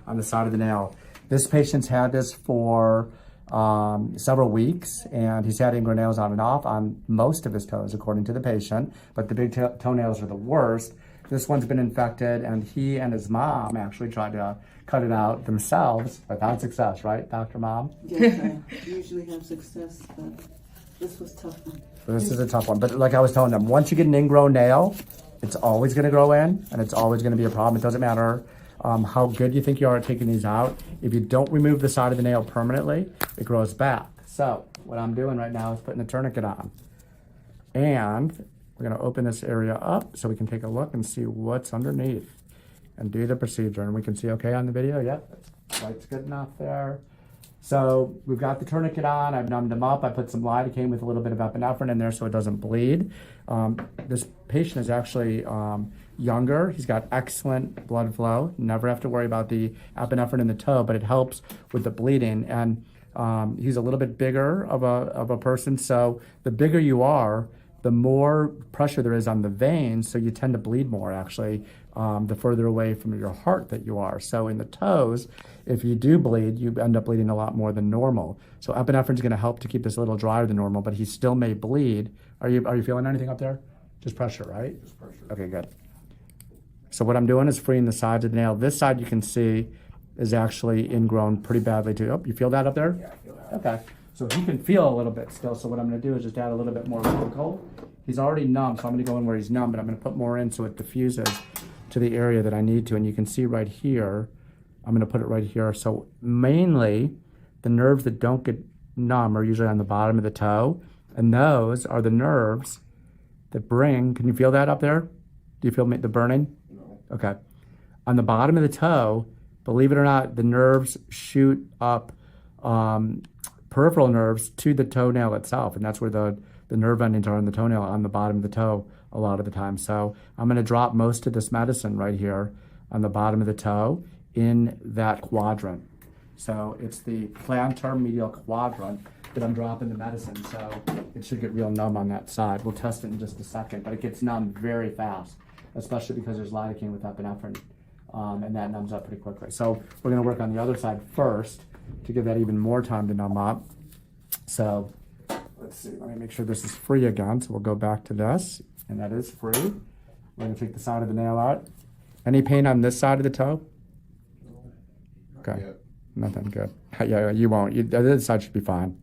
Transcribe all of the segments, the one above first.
on the side of the nail. This patient's had this for several weeks, and he's had ingronails on and off on most of his toes, according to the patient, but the big toenails are the worst. This one's been infected, and he and his mom actually tried to cut it out themselves without success, right, Dr. Mom? Yes, I usually have success, but this was tough one. This is a tough one, but like I was telling them, once you get an ingrown nail, it's always gonna grow in, and it's always gonna be a problem. It doesn't matter how good you think you are at taking these out. If you don't remove the side of the nail permanently, it grows back. So what I'm doing right now is putting a tourniquet on. And we're gonna open this area up so we can take a look and see what's underneath and do the procedure. And we can see okay on the video, yep, light's good enough there. So we've got the tourniquet on, I've numbed him up, I put some lidocaine with a little bit of epinephrine in there so it doesn't bleed. This patient is actually younger, he's got excellent blood flow, never have to worry about the epinephrine in the toe, but it helps with the bleeding. And he's a little bit bigger of a person, so the bigger you are, the more pressure there is on the veins, so you tend to bleed more actually, the further away from your heart that you are. So in the toes, if you do bleed, you end up bleeding a lot more than normal. So epinephrine is gonna help to keep this a little drier than normal, but he still may bleed. Are you feeling anything up there? Just pressure, right? Just pressure. Okay, good. So what I'm doing is freeing the sides of the nail. This side you can see is actually ingrown pretty badly too. Oh, you feel that up there? Yeah, I feel that. Okay. So he can feel a little bit still. So what I'm gonna do is just add a little bit more local. He's already numb, so I'm gonna go in where he's numb, but I'm gonna put more in so it diffuses to the area that I need to. And you can see right here, I'm gonna put it right here. So mainly the nerves that don't get numb are usually on the bottom of the toe. And those are the nerves that bring, can you feel that up there? Do you feel the burning? No. Okay. On the bottom of the toe, believe it or not, the nerves shoot up peripheral nerves to the toenail itself. And that's where the nerve endings are on the toenail, on the bottom of the toe a lot of the time. So I'm gonna drop most of this medicine right here on the bottom of the toe in that quadrant. So it's the plantar medial quadrant that I'm dropping the medicine. So it should get real numb on that side. We'll test it in just a second, but it gets numb very fast, especially because there's lidocaine with epinephrine, and that numbs up pretty quickly. So we're gonna work on the other side first to give that even more time to numb up. So let's see, let me make sure this is free again. So we'll go back to this, and that is free. We're gonna take the side of the nail out. Any pain on this side of the toe? Okay, nothing good. Yeah, you won't. The other side should be fine.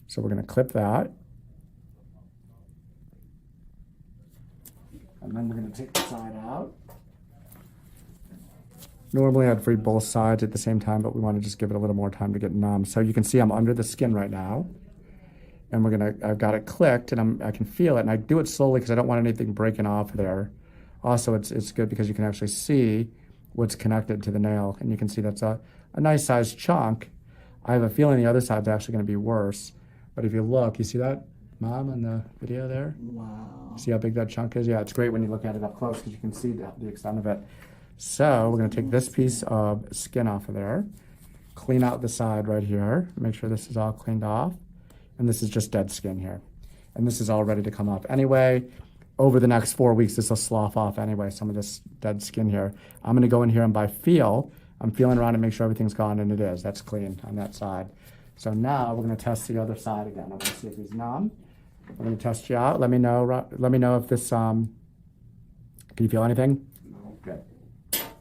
So we're gonna clip that. And then we're gonna take the side out. Normally I'd free both sides at the same time, but we want to just give it a little more time to get numb. So you can see I'm under the skin right now. And I've got it clicked, and I can feel it, and I do it slowly because I don't want anything breaking off there. Also, it's good because you can actually see what's connected to the nail, and you can see that's a nice sized chunk. I have a feeling the other side's actually gonna be worse. But if you look, you see that, Mom, in the video there? Wow. See how big that chunk is? Yeah, it's great when you look at it up close because you can see the extent of it. So we're gonna take this piece of skin off of there, clean out the side right here, make sure this is all cleaned off. And this is just dead skin here. And this is all ready to come up. Anyway, over the next 4 weeks, this will slough off anyway, some of this dead skin here. I'm gonna go in here and by feel, I'm feeling around and make sure everything's gone, and it is. That's clean on that side. So now we're gonna test the other side again. I'm gonna see if he's numb. We're gonna test you out. Let me know if this, can you feel anything? No. Good.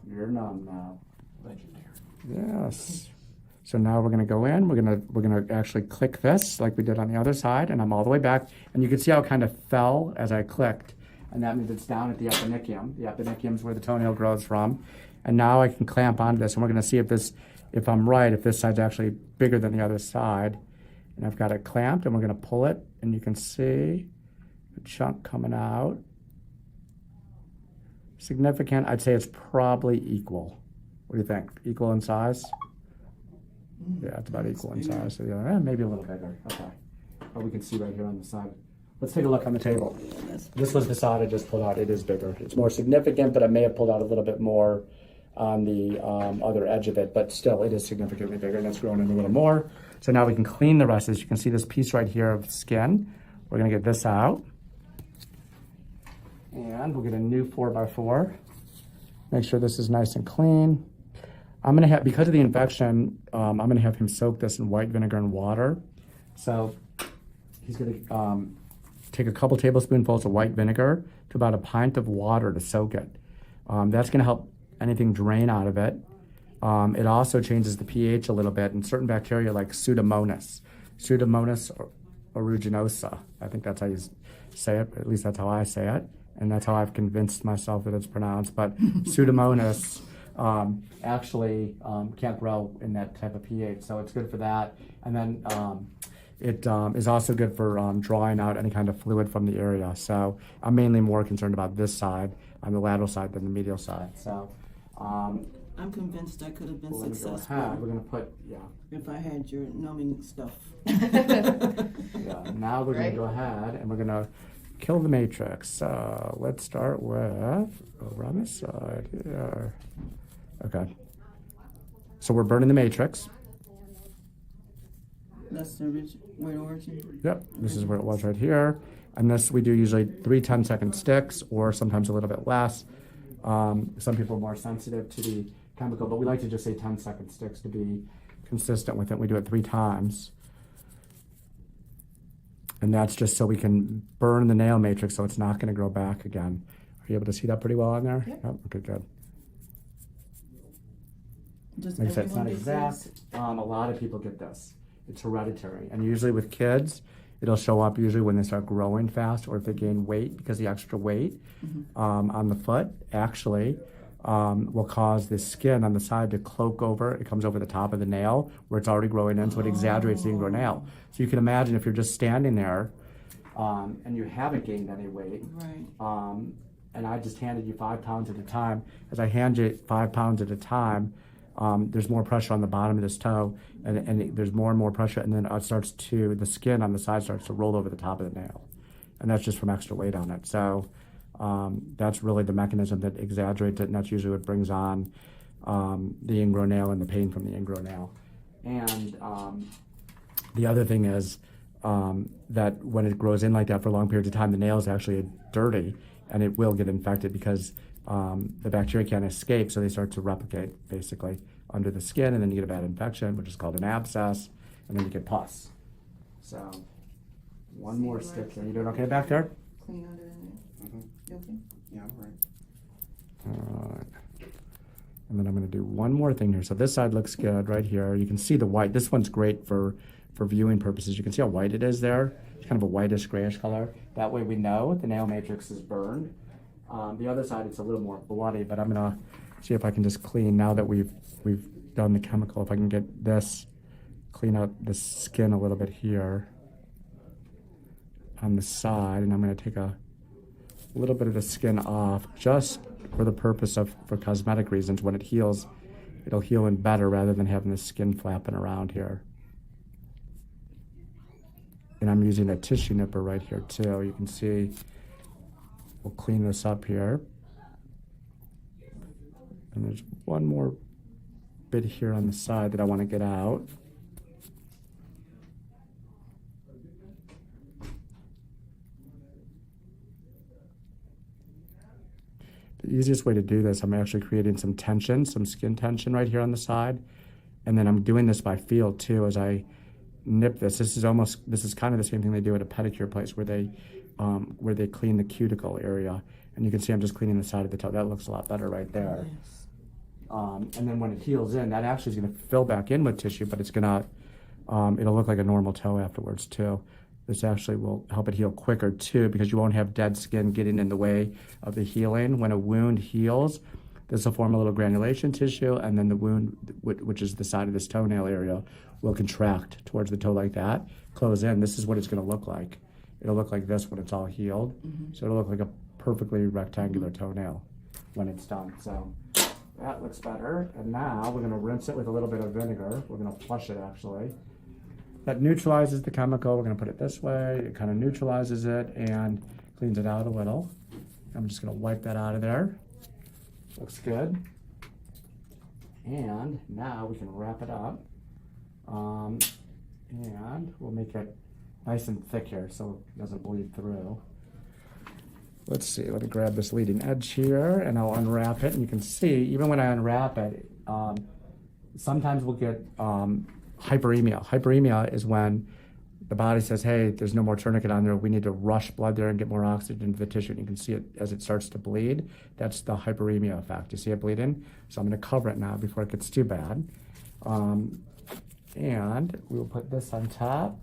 You're numb now. Legendary. Yes. So now we're gonna go in, we're gonna actually click this like we did on the other side, and I'm all the way back. And you can see how it kind of fell as I clicked. And that means it's down at the eponychium. The eponychium is where the toenail grows from. And now I can clamp onto this, and we're gonna see if I'm right, if this side's actually bigger than the other side. And I've got it clamped, and we're gonna pull it, and you can see the chunk coming out. Significant, I'd say it's probably equal. What do you think? Equal in size? Yeah, it's about equal in size to the other. Maybe a little bigger. Okay. But we can see right here on the side. Let's take a look on the table. This was the side I just pulled out. It is bigger. It's more significant, but I may have pulled out a little bit more on the other edge of it. But still, it is significantly bigger, and it's growing in a little more. So now we can clean the rest of this. You can see this piece right here of skin. We're going to get this out. And we'll get a new 4x4. Make sure this is nice and clean. I'm gonna have, because of the infection, I'm gonna have him soak this in white vinegar and water. So he's gonna take a couple tablespoonfuls of white vinegar to about a pint of water to soak it. That's gonna help anything drain out of it. It also changes the pH a little bit, and certain bacteria like Pseudomonas aeruginosa. I think that's how you say it. At least that's how I say it, and that's how I've convinced myself that it's pronounced. But Pseudomonas actually can't grow in that type of pH, so it's good for that. And then it is also good for drawing out any kind of fluid from the area. So I'm mainly more concerned about this side, on the lateral side, than the medial side. So I'm convinced I could have been we're gonna go successful ahead. We're gonna put if I had your numbing stuff. Now we're gonna go ahead and we're gonna kill the matrix. So let's start with over on this side here. Okay. So we're burning the matrix. That's the origin. Yep, this is where it was right here. And this we do usually 3 10-second sticks, or sometimes a little bit less. Some people are more sensitive to the chemical, but we like to just say 10-second sticks to be consistent with it. We do it 3 times. And that's just so we can burn the nail matrix so it's not going to grow back again. Are you able to see that pretty well on there? Yep. Okay, good. Does Like I said, it's not everyone exact. get this? A lot of people get this. It's hereditary. And usually with kids, it'll show up usually when they start growing fast, or if they gain weight, because the extra weight on the foot actually will cause the skin on the side to cloak over. It comes over the top of the nail where it's already growing in, so it exaggerates the ingrown nail. So you can imagine if you're just standing there and you haven't gained any weight, Right. and I just handed you 5 pounds at a time. As I hand you 5 pounds at a time, there's more pressure on the bottom of this toe, and there's more and more pressure, and then it starts to, the skin on the side starts to roll over the top of the nail. And that's just from extra weight on it. So that's really the mechanism that exaggerates it, and that's usually what brings on the ingrown nail and the pain from the ingrown nail. And the other thing is that when it grows in like that for long periods of time, the nail is actually dirty, and it will get infected because the bacteria can't escape, so they start to replicate basically under the skin, and then you get a bad infection, which is called an abscess, and then you get pus. So one more stick here. You doing okay back there? Clean under in there. You okay? Yeah, I'm right. All right. And then I'm going to do one more thing here. So this side looks good right here. You can see the white. This one's great for viewing purposes. You can see how white it is there. It's kind of a whitish grayish color. That way we know the nail matrix is burned. The other side, it's a little more bloody, but I'm gonna see if I can just clean, now that we've done the chemical, if I can get this, clean out the skin a little bit here on the side, and I'm gonna take a little bit of the skin off just for the purpose of, for cosmetic reasons. When it heals, it'll heal in better rather than having the skin flapping around here. And I'm using a tissue nipper right here too. You can see, we'll clean this up here. And there's one more bit here on the side that I want to get out. The easiest way to do this, I'm actually creating some tension, some skin tension right here on the side. And then I'm doing this by feel too as I nip this. This is kind of the same thing they do at a pedicure place where they clean the cuticle area. And you can see I'm just cleaning the side of the toe. That looks a lot better right there. Yes. And then when it heals in, that actually is going to fill back in with tissue, but it's going to, it'll look like a normal toe afterwards too. This actually will help it heal quicker too, because you won't have dead skin getting in the way of the healing. When a wound heals, this will form a little granulation tissue, and then the wound, which is the side of this toenail area, will contract towards the toe like that, close in. This is what it's going to look like. It'll look like this when it's all healed. So it'll look like a perfectly rectangular toenail when it's done. So that looks better. And now we're going to rinse it with a little bit of vinegar. We're going to flush it actually. That neutralizes the chemical. We're going to put it this way. It kind of neutralizes it and cleans it out a little. I'm just going to wipe that out of there. Looks good. And now we can wrap it up. And we'll make it nice and thick here so it doesn't bleed through. Let's see, let me grab this leading edge here and I'll unwrap it. And you can see, even when I unwrap it, sometimes we'll get hyperemia. Hyperemia is when the body says, hey, there's no more tourniquet on there. We need to rush blood there and get more oxygen into the tissue. And you can see it as it starts to bleed. That's the hyperemia effect. You see it bleeding? So I'm going to cover it now before it gets too bad. And we will put this on top.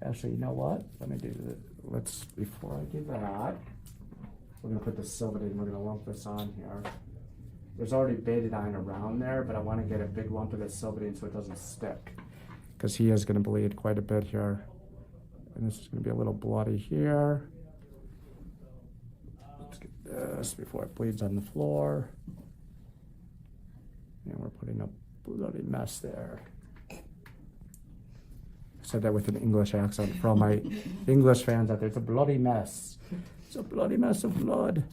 Actually, you know what? Let me do this. Before I do that, we're going to put the Silvadine. We're going to lump this on here. There's already betadine around there, but I want to get a big lump of this Silvadine so it doesn't stick, because he is going to bleed quite a bit here. And this is going to be a little bloody here. Let's get this before it bleeds on the floor. And we're putting a bloody mess there. I said that with an English accent for all my English fans out there. It's a bloody mess. It's a bloody mess of blood.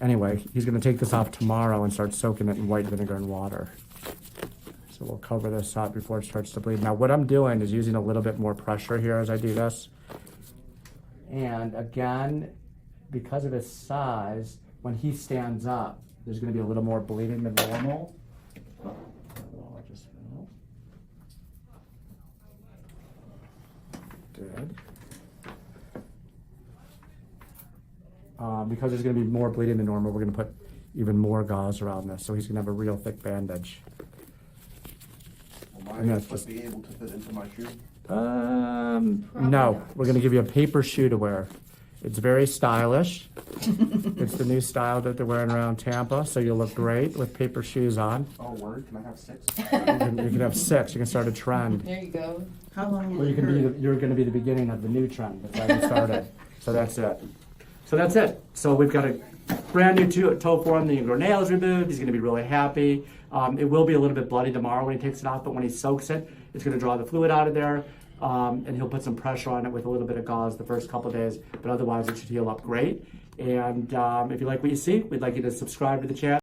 Anyway, he's going to take this off tomorrow and start soaking it in white vinegar and water. So we'll cover this up before it starts to bleed. Now what I'm doing is using a little bit more pressure here as I do this. And again, because of his size, when he stands up, there's going to be a little more bleeding than normal. Good. Because there's going to be more bleeding than normal, we're going to put even more gauze around this, so he's going to have a real thick bandage. Will my foot be able to fit into my shoe? No, we're going to give you a paper shoe to wear. It's very stylish. It's the new style that they're wearing around Tampa, so you'll look great with paper shoes on. Oh, word? Can I have 6? You can have 6. You can start a trend. There you go. How long Well, will it hurt? you're going to be the beginning of the new trend. That's how you started. So that's it. So that's it. So we've got a brand new toe form. The ingrown nail is removed. He's going to be really happy. It will be a little bit bloody tomorrow when he takes it off, but when he soaks it, it's going to draw the fluid out of there. And he'll put some pressure on it with a little bit of gauze the first couple of days, but otherwise it should heal up great. And if you like what you see, we'd like you to subscribe to the channel.